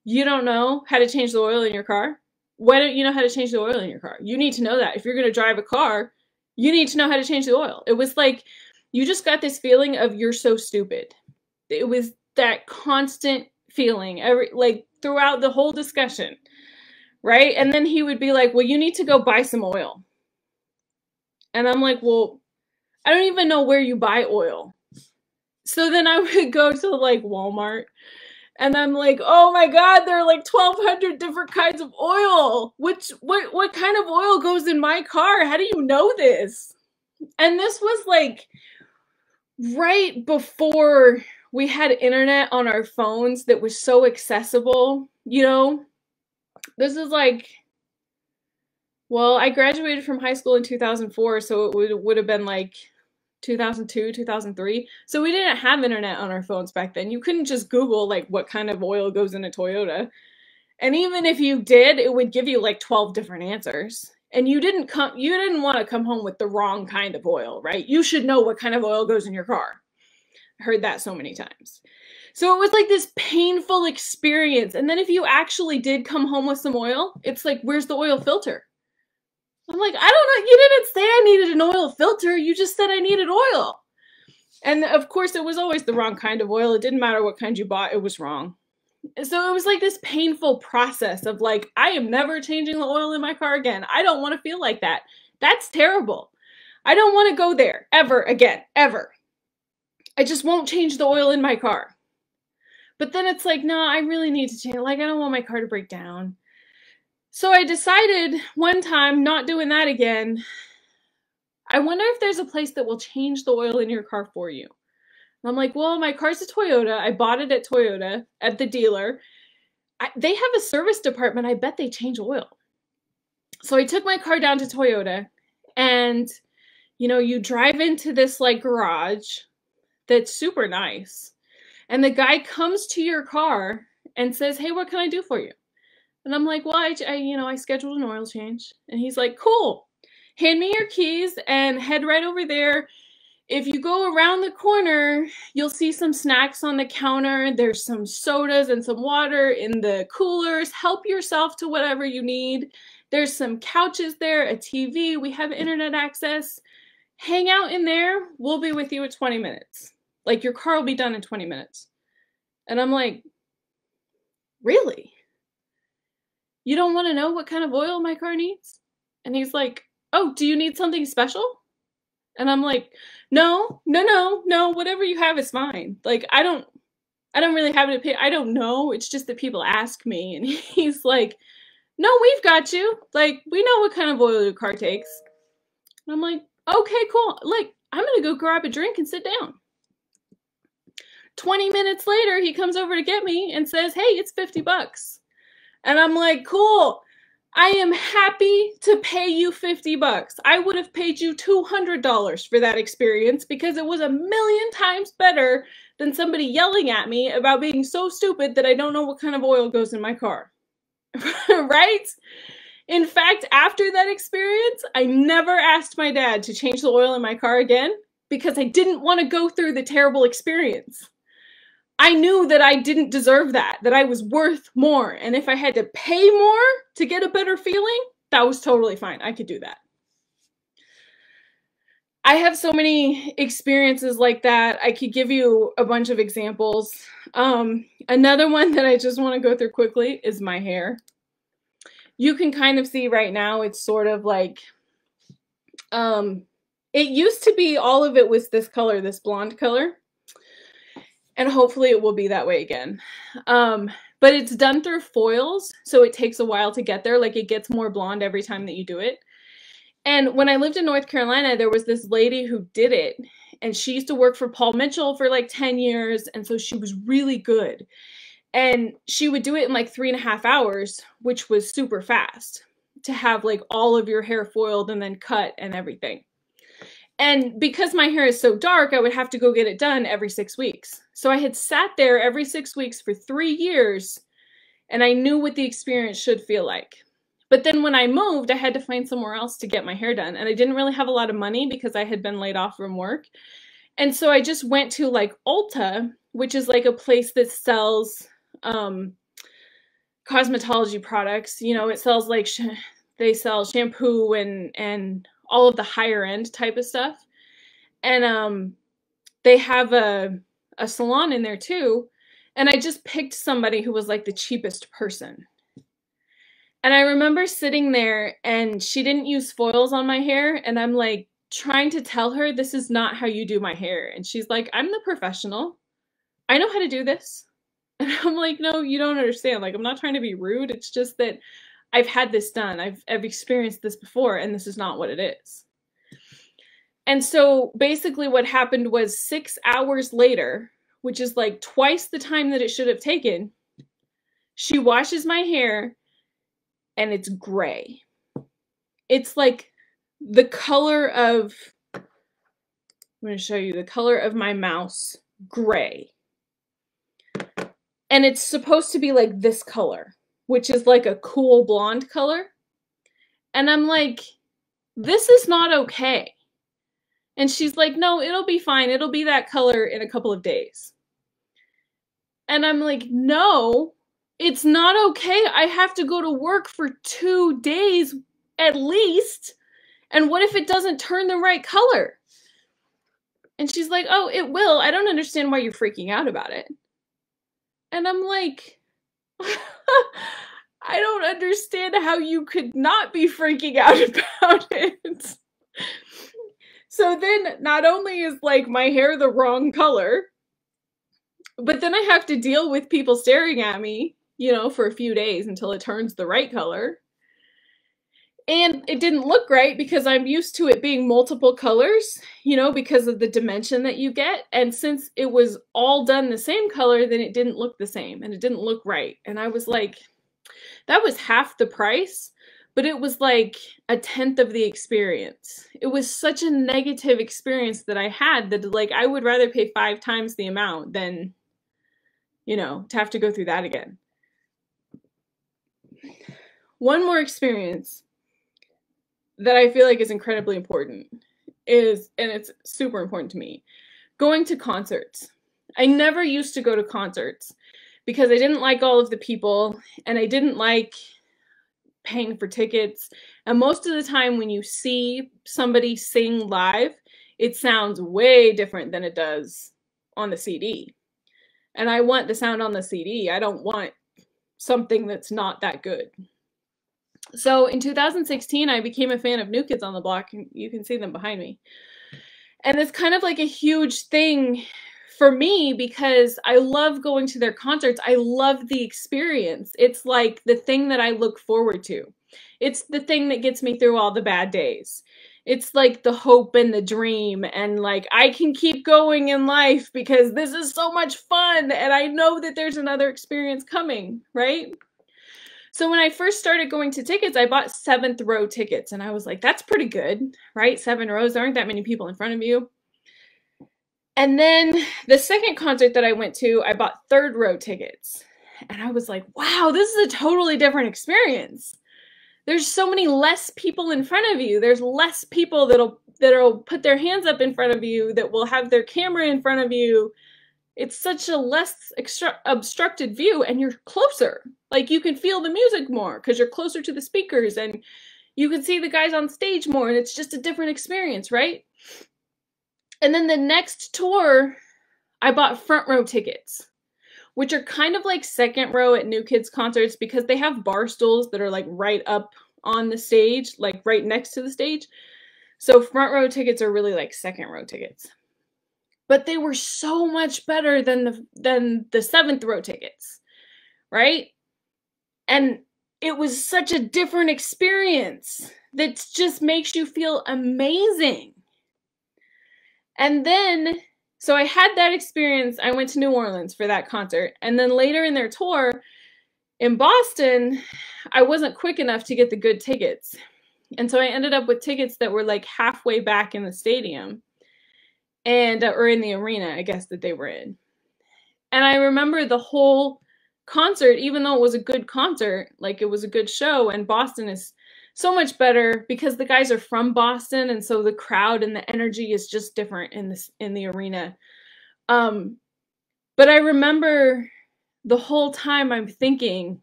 you don't know how to change the oil in your car? Why don't you know how to change the oil in your car? You need to know that. If you're going to drive a car, you need to know how to change the oil. It was like, you just got this feeling of you're so stupid. It was that constant feeling like throughout the whole discussion, right? And then he would be like, well, you need to go buy some oil. And I'm like, well, I don't even know where you buy oil. So then I would go to like Walmart, and I'm like, oh my God, there are like 1,200 different kinds of oil. What kind of oil goes in my car? How do you know this? And this was like right before we had internet on our phones that was so accessible, you know? This is like, well, I graduated from high school in 2004, so it would have been like 2002, 2003. So we didn't have internet on our phones back then. You couldn't just Google like what kind of oil goes in a Toyota. And even if you did, it would give you like 12 different answers. And you didn't want to come home with the wrong kind of oil, right? You should know what kind of oil goes in your car. I heard that so many times. So it was like this painful experience. And then if you actually did come home with some oil, it's like, where's the oil filter? I'm like, I don't know. You didn't say I needed an oil filter. You just said I needed oil. And of course, it was always the wrong kind of oil. It didn't matter what kind you bought. It was wrong. So it was like this painful process of like, I am never changing the oil in my car again. I don't want to feel like that. That's terrible. I don't want to go there ever again, ever. I just won't change the oil in my car. But then it's like, no, I really need to change. Like, I don't want my car to break down. So I decided one time, not doing that again, I wonder if there's a place that will change the oil in your car for you. And I'm like, well, my car's a Toyota. I bought it at Toyota, at the dealer. They have a service department. I bet they change oil. So I took my car down to Toyota, and, you know, you drive into this like garage that's super nice. And the guy comes to your car and says, hey, what can I do for you? And I'm like, well, I scheduled an oil change. And he's like, cool. Hand me your keys and head right over there. If you go around the corner, you'll see some snacks on the counter. There's some sodas and some water in the coolers. Help yourself to whatever you need. There's some couches there, a TV. We have internet access. Hang out in there. We'll be with you at 20 minutes. Like, your car will be done in 20 minutes. And I'm like, really? You don't want to know what kind of oil my car needs? And he's like, oh, do you need something special? And I'm like, no, whatever you have is fine. Like, I don't really have an opinion. I don't know. It's just that people ask me. And he's like, no, we've got you. Like, we know what kind of oil your car takes. And I'm like, okay, cool. Like, I'm going to go grab a drink and sit down. 20 minutes later, he comes over to get me and says, hey, it's $50. And I'm like, cool. I am happy to pay you $50. I would have paid you $200 for that experience because it was a million times better than somebody yelling at me about being so stupid that I don't know what kind of oil goes in my car. Right? In fact, after that experience, I never asked my dad to change the oil in my car again because I didn't want to go through the terrible experience. I knew that I didn't deserve that I was worth more. And if I had to pay more to get a better feeling, that was totally fine. I could do that. I have so many experiences like that. I could give you a bunch of examples. Another one that I just want to go through quickly is my hair. You can kind of see right now it's sort of like, it used to be all of it was this color, this blonde color. And hopefully it will be that way again. But it's done through foils, so it takes a while to get there. Like, it gets more blonde every time that you do it. And when I lived in North Carolina, there was this lady who did it, and she used to work for Paul Mitchell for like 10 years, and so she was really good. And she would do it in like 3.5 hours, which was super fast, to have like all of your hair foiled and then cut and everything. And because my hair is so dark, I would have to go get it done every 6 weeks. So I had sat there every 6 weeks for 3 years, and I knew what the experience should feel like. But then when I moved, I had to find somewhere else to get my hair done. And I didn't really have a lot of money because I had been laid off from work. And so I just went to like Ulta, which is like a place that sells cosmetology products. You know, it sells like, they sell shampoo and all of the higher end type of stuff. And they have a salon in there too. And I just picked somebody who was like the cheapest person. And I remember sitting there, and she didn't use foils on my hair, and I'm like trying to tell her, this is not how you do my hair. And she's like, I'm the professional. I know how to do this. And I'm like, no, you don't understand. Like, I'm not trying to be rude. It's just that I've had this done. I've experienced this before, and this is not what it is. And so basically what happened was 6 hours later, which is like twice the time that it should have taken, she washes my hair, and it's gray. It's like the color of, I'm going to show you the color of my mouse, gray. And it's supposed to be like this color, which is like a cool blonde color. And I'm like, this is not okay. And she's like, no, it'll be fine. It'll be that color in a couple of days. And I'm like, no, it's not okay. I have to go to work for 2 days at least. And what if it doesn't turn the right color? And she's like, oh, it will. I don't understand why you're freaking out about it. And I'm like, I don't understand how you could not be freaking out about it. So then not only is like my hair the wrong color, but then I have to deal with people staring at me, you know, for a few days until it turns the right color. And it didn't look right because I'm used to it being multiple colors, you know, because of the dimension that you get. And since it was all done the same color, then it didn't look the same and it didn't look right. And I was like, that was half the price, but it was like 1/10 of the experience. It was such a negative experience that I had that, like, I would rather pay 5 times the amount than, you know, to have to go through that again. One more experience that I feel like is incredibly important is, and it's super important to me, going to concerts. I never used to go to concerts because I didn't like all of the people and I didn't like paying for tickets. And most of the time when you see somebody sing live, it sounds way different than it does on the CD. And I want the sound on the CD. I don't want something that's not that good. So in 2016, I became a fan of New Kids on the Block, and you can see them behind me. And it's kind of like a huge thing for me because I love going to their concerts. I love the experience. It's like the thing that I look forward to. It's the thing that gets me through all the bad days. It's like the hope and the dream, and like I can keep going in life because this is so much fun and I know that there's another experience coming, right? So when I first started going to tickets, I bought 7th row tickets, and I was like, that's pretty good, right? 7 rows, there aren't that many people in front of you. And then the second concert that I went to, I bought 3rd row tickets, and I was like, wow, this is a totally different experience. There's so many less people in front of you. There's less people that'll put their hands up in front of you, that will have their camera in front of you. It's such a less obstructed view, and you're closer. Like, you can feel the music more because you're closer to the speakers, and you can see the guys on stage more, and it's just a different experience, right? And then the next tour, I bought front row tickets, which are kind of like second row at New Kids concerts because they have bar stools that are like right up on the stage, like right next to the stage. So front row tickets are really like second row tickets. But they were so much better than the seventh row tickets, right? And it was such a different experience that just makes you feel amazing. And then, so I had that experience. I went to New Orleans for that concert. And then later in their tour in Boston, I wasn't quick enough to get the good tickets. And so I ended up with tickets that were like halfway back in the stadium and, or in the arena, I guess, that they were in. And I remember the whole concert, even though it was a good concert, like it was a good show, and Boston is so much better because the guys are from Boston, and so the crowd and the energy is just different in the arena. But I remember the whole time I'm thinking,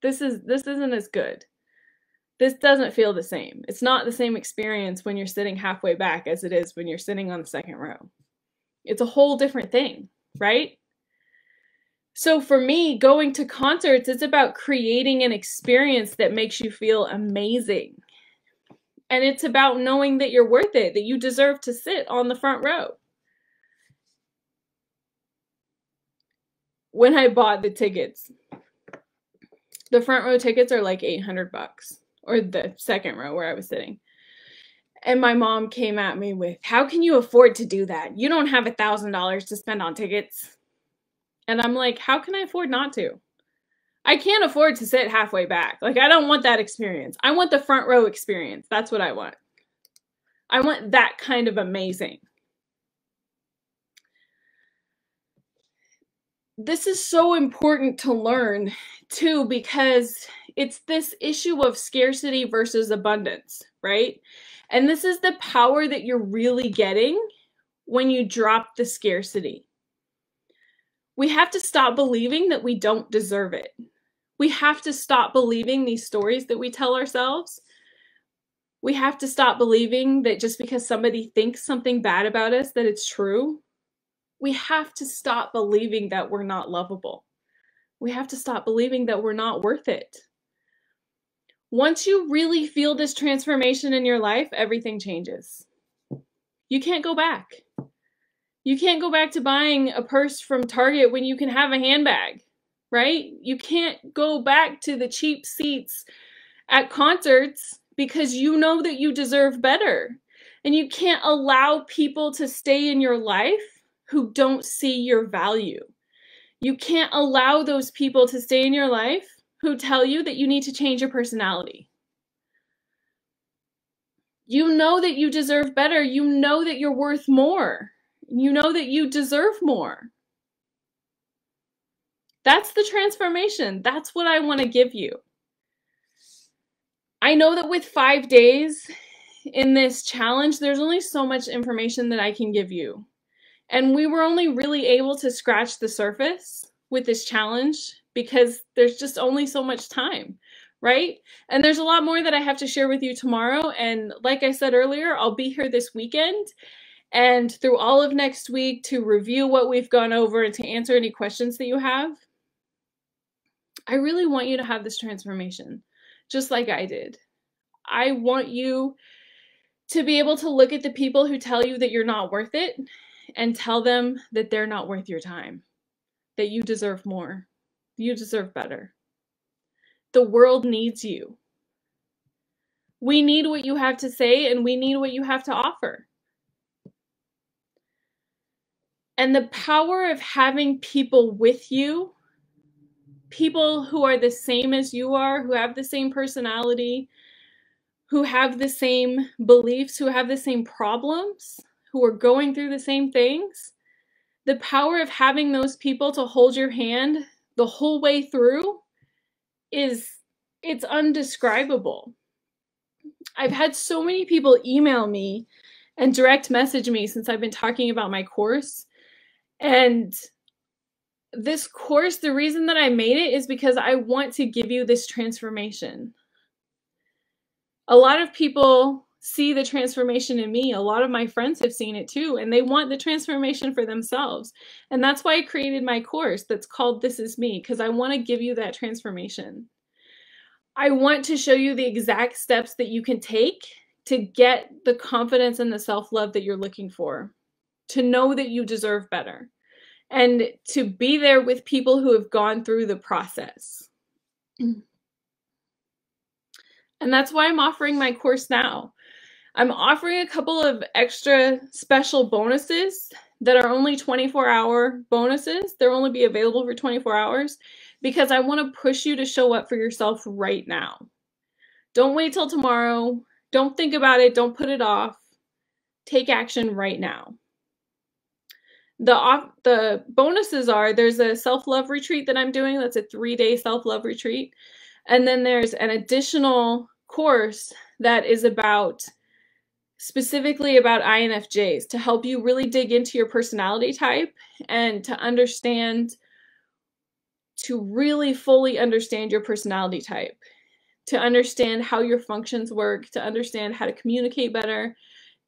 this isn't as good. This doesn't feel the same. It's not the same experience when you're sitting halfway back as it is when you're sitting on the second row. It's a whole different thing, right? So for me, going to concerts, it's about creating an experience that makes you feel amazing. And it's about knowing that you're worth it, that you deserve to sit on the front row. When I bought the tickets, the front row tickets are like $800, or the second row where I was sitting. And my mom came at me with, how can you afford to do that? You don't have $1,000 to spend on tickets. And I'm like, how can I afford not to? I can't afford to sit halfway back. Like, I don't want that experience. I want the front row experience. That's what I want. I want that kind of amazing. This is so important to learn too, because it's this issue of scarcity versus abundance, right? And this is the power that you're really getting when you drop the scarcity. We have to stop believing that we don't deserve it. We have to stop believing these stories that we tell ourselves. We have to stop believing that just because somebody thinks something bad about us, that it's true. We have to stop believing that we're not lovable. We have to stop believing that we're not worth it. Once you really feel this transformation in your life, everything changes. You can't go back. You can't go back to buying a purse from Target when you can have a handbag, right? You can't go back to the cheap seats at concerts because you know that you deserve better. And you can't allow people to stay in your life who don't see your value. You can't allow those people to stay in your life who tell you that you need to change your personality. You know that you deserve better. You know that you're worth more. You know that you deserve more. That's the transformation. That's what I want to give you. I know that with 5 days in this challenge, there's only so much information that I can give you. And we were only really able to scratch the surface with this challenge because there's just only so much time, right? And there's a lot more that I have to share with you tomorrow. And like I said earlier, I'll be here this weekend and through all of next week to review what we've gone over and to answer any questions that you have. I really want you to have this transformation, just like I did. I want you to be able to look at the people who tell you that you're not worth it and tell them that they're not worth your time, that you deserve more, you deserve better. The world needs you. We need what you have to say, and we need what you have to offer. And the power of having people with you, people who are the same as you are, who have the same personality, who have the same beliefs, who have the same problems, who are going through the same things, the power of having those people to hold your hand the whole way through it's undescribable. I've had so many people email me and direct message me since I've been talking about my course. And this course, the reason that I made it is because I want to give you this transformation. A lot of people see the transformation in me. A lot of my friends have seen it too, and they want the transformation for themselves. And that's why I created my course that's called This Is Me, because I want to give you that transformation. I want to show you the exact steps that you can take to get the confidence and the self-love that you're looking for, to know that you deserve better, and to be there with people who have gone through the process. And that's why I'm offering my course now. I'm offering a couple of extra special bonuses that are only 24-hour bonuses. They'll only be available for 24 hours because I want to push you to show up for yourself right now. Don't wait till tomorrow. Don't think about it. Don't put it off. Take action right now. The bonuses are, there's a self-love retreat that I'm doing. That's a 3-day self-love retreat. And then there's an additional course that is specifically about INFJs, to help you really dig into your personality type and to really fully understand your personality type, to understand how your functions work, to understand how to communicate better,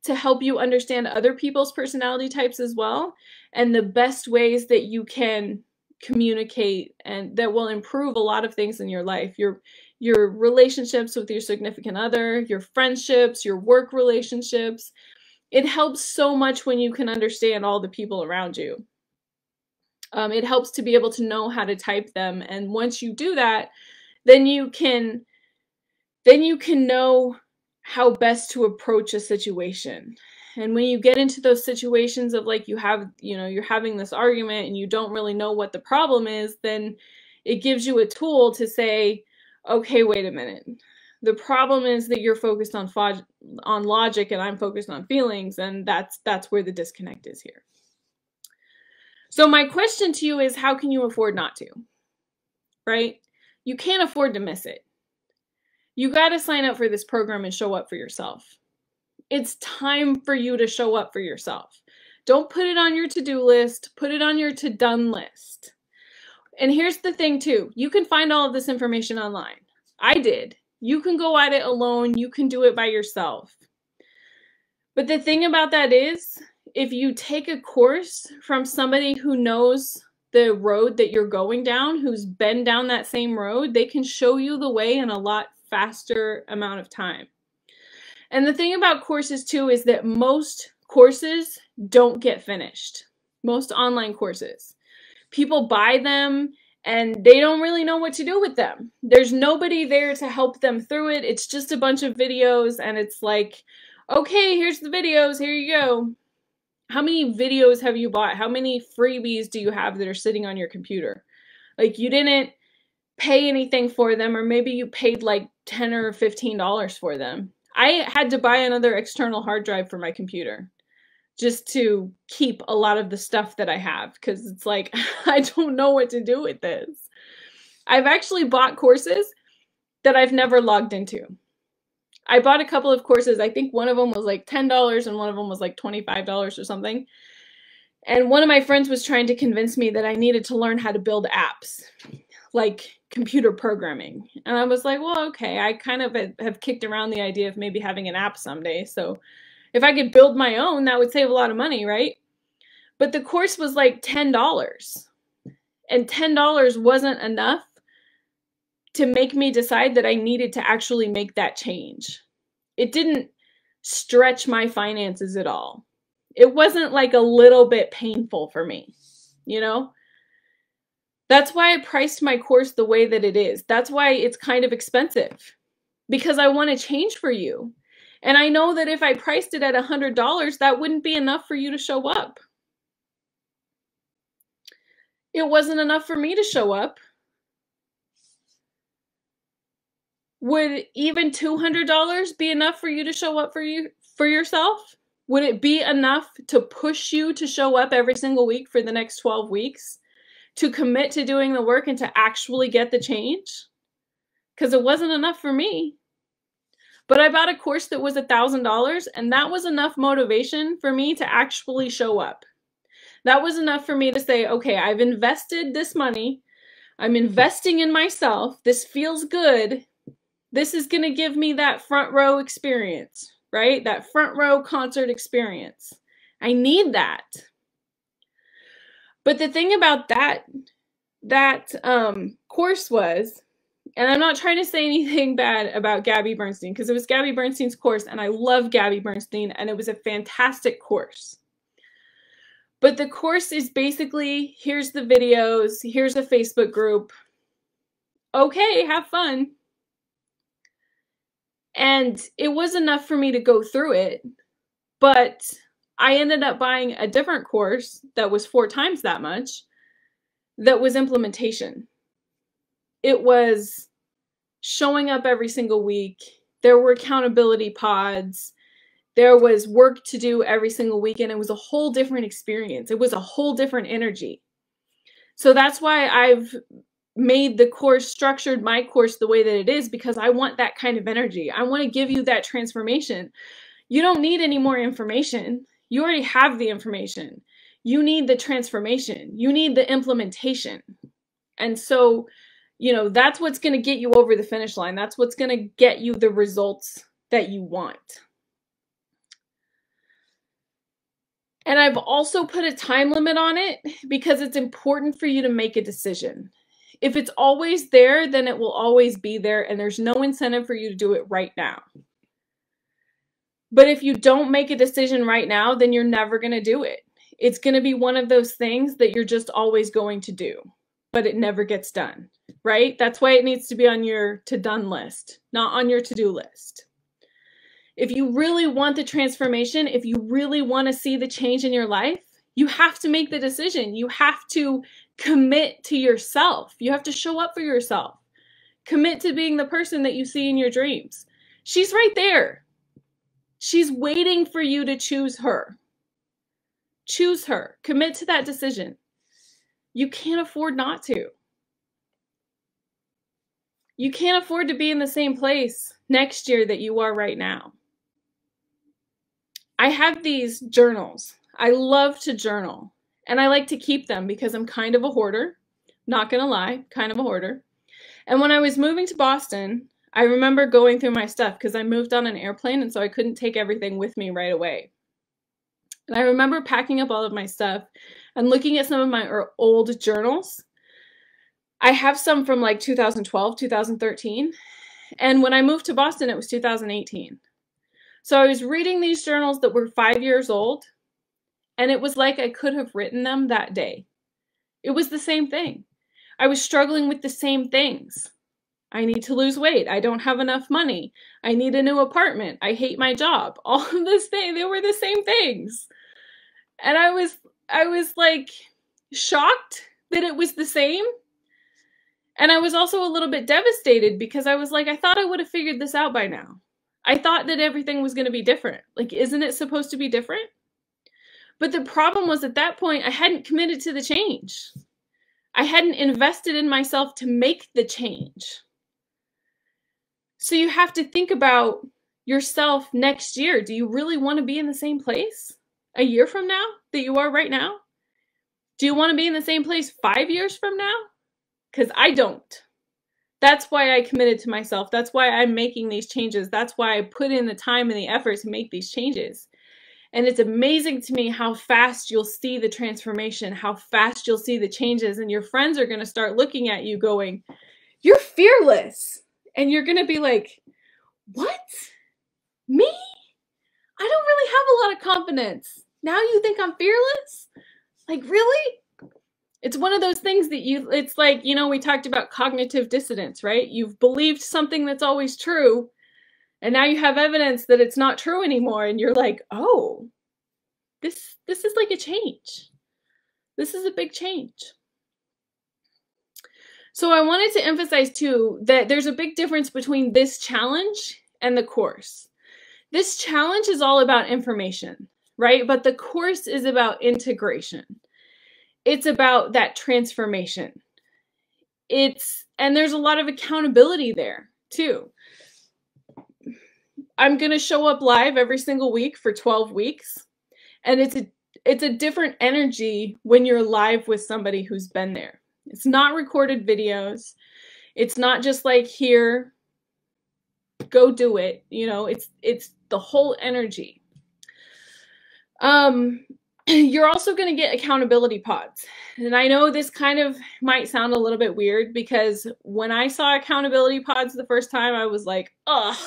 to help you understand other people's personality types as well, and the best ways that you can communicate and that will improve a lot of things in your life. Your relationships with your significant other, your friendships, your work relationships. It helps so much when you can understand all the people around you. It helps to be able to know how to type them. And once you do that, then you can know how best to approach a situation. And when you get into those situations of like you're having this argument and you don't really know what the problem is, then it gives you a tool to say, okay, wait a minute. The problem is that you're focused on logic and I'm focused on feelings, and that's where the disconnect is here. So my question to you is, how can you afford not to? Right? You can't afford to miss it. You got to sign up for this program and show up for yourself. It's time for you to show up for yourself. Don't put it on your to-do list. Put it on your to-done list. And here's the thing too. You can find all of this information online. I did. You can go at it alone. You can do it by yourself. But the thing about that is, if you take a course from somebody who knows the road that you're going down, who's been down that same road, they can show you the way in a lot faster amount of time. And the thing about courses too is that most courses don't get finished. Most online courses. People buy them and they don't really know what to do with them. There's nobody there to help them through it. It's just a bunch of videos and it's like, okay, here's the videos, here you go. How many videos have you bought? How many freebies do you have that are sitting on your computer? Like, you didn't pay anything for them, or maybe you paid like $10 or $15 for them. I had to buy another external hard drive for my computer just to keep a lot of the stuff that I have, because it's like, I don't know what to do with this. I've actually bought courses that I've never logged into. I bought a couple of courses. I think one of them was like $10 and one of them was like $25 or something. And one of my friends was trying to convince me that I needed to learn how to build apps, like computer programming. And I was like, well, okay, I kind of have kicked around the idea of maybe having an app someday. So if I could build my own, that would save a lot of money, right? But the course was like $10. And $10 wasn't enough to make me decide that I needed to actually make that change. It didn't stretch my finances at all. It wasn't like a little bit painful for me, you know? That's why I priced my course the way that it is. That's why it's kind of expensive, because I want to change for you. And I know that if I priced it at $100, that wouldn't be enough for you to show up. It wasn't enough for me to show up. Would even $200 be enough for you to show up for yourself? Would it be enough to push you to show up every single week for the next 12 weeks? To commit to doing the work and to actually get the change? Because it wasn't enough for me. But I bought a course that was $1,000, and that was enough motivation for me to actually show up. That was enough for me to say, okay, I've invested this money. I'm investing in myself. This feels good. This is going to give me that front row experience, right? That front row concert experience. I need that. But the thing about that course was, and I'm not trying to say anything bad about Gabby Bernstein, because it was Gabby Bernstein's course, and I love Gabby Bernstein, and it was a fantastic course. But the course is basically, here's the videos, here's a Facebook group. Okay, have fun. And it was enough for me to go through it, but I ended up buying a different course that was 4 times that much, that was implementation. It was showing up every single week. There were accountability pods. There was work to do every single week, and it was a whole different experience. It was a whole different energy. So that's why I've made the course, structured my course the way that it is, because I want that kind of energy. I want to give you that transformation. You don't need any more information. You already have the information. You need the transformation. You need the implementation. And so, you know, that's what's going to get you over the finish line. That's what's going to get you the results that you want. And I've also put a time limit on it because it's important for you to make a decision. If it's always there, then it will always be there, and there's no incentive for you to do it right now. But if you don't make a decision right now, then you're never going to do it. It's going to be one of those things that you're just always going to do, but it never gets done, right? That's why it needs to be on your to-done list, not on your to-do list. If you really want the transformation, if you really want to see the change in your life, you have to make the decision. You have to commit to yourself. You have to show up for yourself. Commit to being the person that you see in your dreams. She's right there. She's waiting for you to choose her. Choose her. Commit to that decision. You can't afford not to. You can't afford to be in the same place next year that you are right now. I have these journals. I love to journal, and I like to keep them because I'm kind of a hoarder. Not gonna lie, kind of a hoarder. And when I was moving to Boston, I remember going through my stuff because I moved on an airplane, and so I couldn't take everything with me right away. And I remember packing up all of my stuff and looking at some of my old journals. I have some from like 2012, 2013. And when I moved to Boston, it was 2018. So I was reading these journals that were 5 years old, and it was like I could have written them that day. It was the same thing. I was struggling with the same things. I need to lose weight. I don't have enough money. I need a new apartment. I hate my job. All of this thing, they were the same things. And I was like shocked that it was the same. And I was also a little bit devastated because I was like, I thought I would have figured this out by now. I thought that everything was going to be different. Like, isn't it supposed to be different? But the problem was at that point, I hadn't committed to the change. I hadn't invested in myself to make the change. So you have to think about yourself next year. Do you really want to be in the same place a year from now that you are right now? Do you want to be in the same place 5 years from now? Because I don't. That's why I committed to myself. That's why I'm making these changes. That's why I put in the time and the effort to make these changes. And it's amazing to me how fast you'll see the transformation, how fast you'll see the changes, and your friends are going to start looking at you going, "You're fearless." And you're going to be like, "What? Me? I don't really have a lot of confidence. Now you think I'm fearless? Like, really?" It's one of those things that it's like, you know, we talked about cognitive dissonance, right? You've believed something that's always true, and now you have evidence that it's not true anymore, and you're like, oh, this is like a change. This is a big change. So I wanted to emphasize too that there's a big difference between this challenge and the course. This challenge is all about information, right? But the course is about integration. It's about that transformation. And there's a lot of accountability there too. I'm going to show up live every single week for 12 weeks. And it's a different energy when you're live with somebody who's been there. It's not recorded videos. It's not just like here. go do it. You know, it's the whole energy. You're also going to get accountability pods. And I know this kind of might sound a little bit weird, because when I saw accountability pods the first time, I was like, ugh,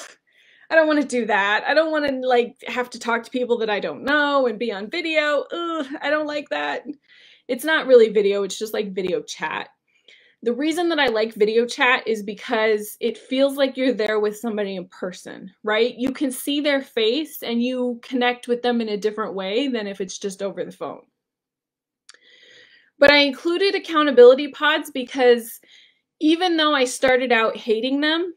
I don't want to do that. I don't want to like have to talk to people that I don't know and be on video. Ugh, I don't like that. It's not really video, it's just like video chat. The reason that I like video chat is because it feels like you're there with somebody in person, right? You can see their face and you connect with them in a different way than if it's just over the phone. But I included accountability pods because even though I started out hating them,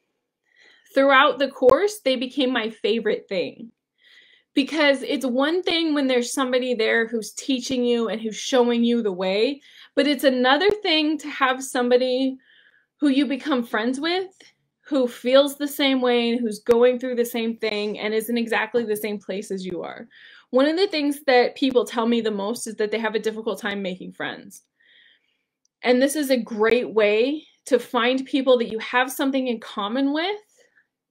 throughout the course, they became my favorite thing. Because it's one thing when there's somebody there who's teaching you and who's showing you the way, but it's another thing to have somebody who you become friends with, who feels the same way and who's going through the same thing and is in exactly the same place as you are. One of the things that people tell me the most is that they have a difficult time making friends. And this is a great way to find people that you have something in common with,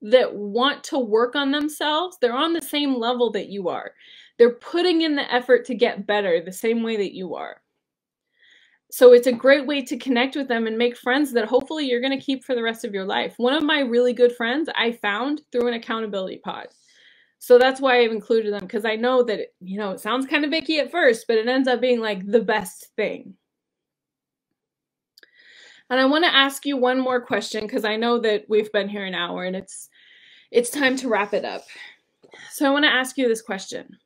that want to work on themselves. They're on the same level that you are. They're putting in the effort to get better the same way that you are. So it's a great way to connect with them and make friends that hopefully you're going to keep for the rest of your life. One of my really good friends I found through an accountability pod. So that's why I've included them, because I know that, it sounds kind of icky at first, but it ends up being like the best thing. And I want to ask you one more question, because I know that we've been here an hour and it's time to wrap it up. So I want to ask you this question.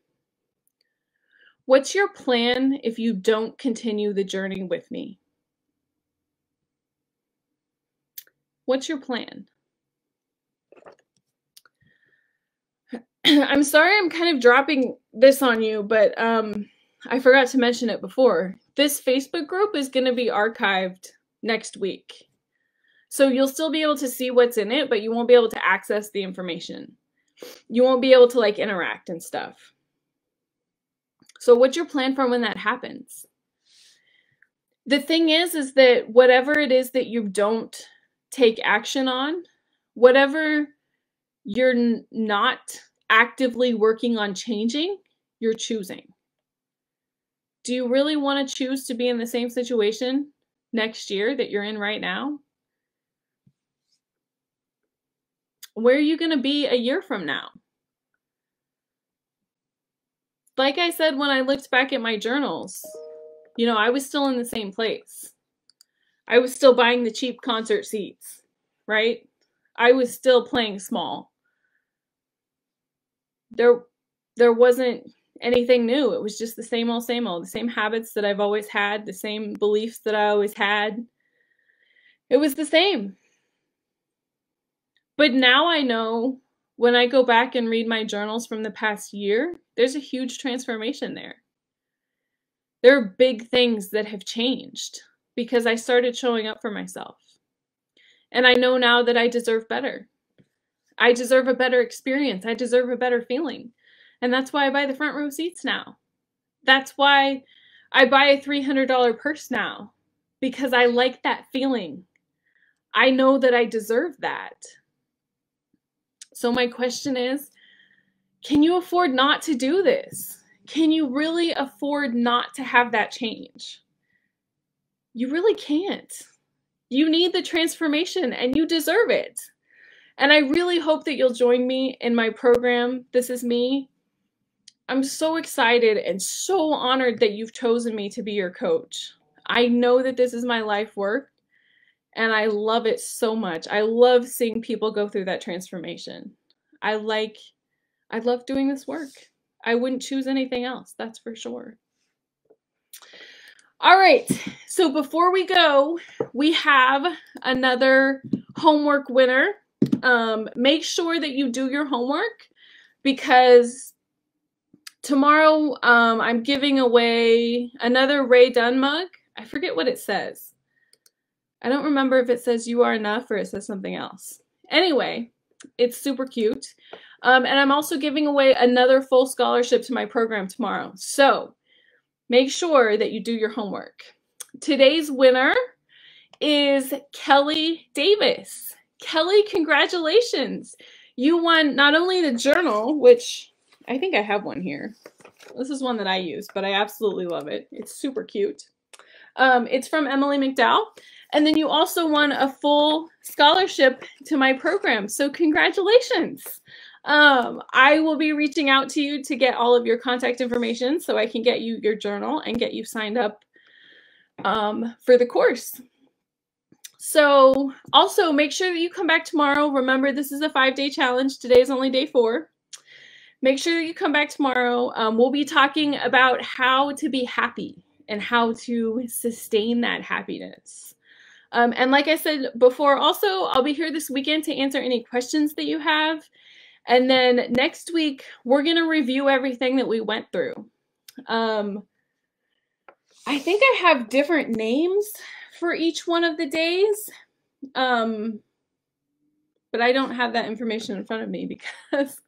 What's your plan if you don't continue the journey with me? What's your plan? I'm sorry I'm kind of dropping this on you, but I forgot to mention it before. This Facebook group is going to be archived next week. So you'll still be able to see what's in it, but you won't be able to access the information. You won't be able to like interact and stuff. So what's your plan for when that happens? The thing is that whatever it is that you don't take action on, whatever you're not actively working on changing, you're choosing. Do you really want to choose to be in the same situation next year that you're in right now? Where are you going to be a year from now? Like I said, when I looked back at my journals, I was still in the same place. I was still buying the cheap concert seats, right? I was still playing small. There wasn't anything new. It was just the same old, the same habits that I've always had, the same beliefs that I always had. It was the same. But now I know when I go back and read my journals from the past year, there's a huge transformation there. There are big things that have changed because I started showing up for myself. And I know now that I deserve better. I deserve a better experience. I deserve a better feeling. And that's why I buy the front row seats now. That's why I buy a $300 purse now, because I like that feeling. I know that I deserve that. So my question is, can you afford not to do this? Can you really afford not to have that change? You really can't. You need the transformation and you deserve it. And I really hope that you'll join me in my program, This Is Me. I'm so excited and so honored that you've chosen me to be your coach. I know that this is my life work and I love it so much. I love seeing people go through that transformation. I love doing this work. I wouldn't choose anything else, that's for sure. All right, so before we go, we have another homework winner. Make sure that you do your homework, because tomorrow I'm giving away another Ray Dunn mug. I forget what it says. I don't remember if it says "You Are Enough" or it says something else. Anyway, it's super cute. And I'm also giving away another full scholarship to my program tomorrow. So make sure that you do your homework. Today's winner is Kelly Davis. Kelly, congratulations. you won not only the journal, which I think I have one here. This is one that I use, but I absolutely love it. It's super cute. It's from Emily McDowell. And then you also won a full scholarship to my program. So congratulations. I will be reaching out to you to get all of your contact information so I can get you your journal and get you signed up for the course. So also make sure that you come back tomorrow. Remember, this is a 5-day challenge. Today is only day 4. Make sure that you come back tomorrow. We'll be talking about how to be happy and how to sustain that happiness. And like I said before, also, I'll be here this weekend to answer any questions that you have. And then next week, we're going to review everything that we went through. I think I have different names for each one of the days, but I don't have that information in front of me because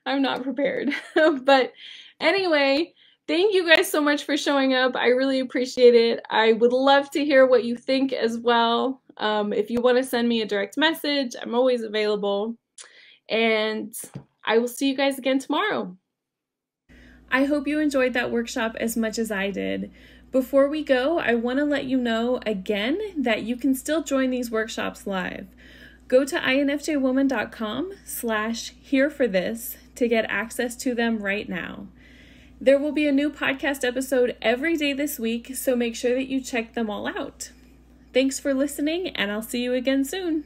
I'm not prepared. But anyway, thank you guys so much for showing up. I really appreciate it. I would love to hear what you think as well. If you want to send me a direct message, I'm always available. And I will see you guys again tomorrow. I hope you enjoyed that workshop as much as I did. Before we go, I want to let you know again that you can still join these workshops live. Go to infjwoman.com/hereforthis to get access to them right now. There will be a new podcast episode every day this week, so make sure that you check them all out. Thanks for listening, and I'll see you again soon.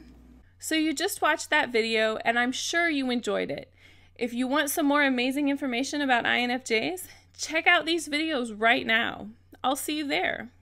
So you just watched that video, and I'm sure you enjoyed it. If you want some more amazing information about INFJs, check out these videos right now. I'll see you there.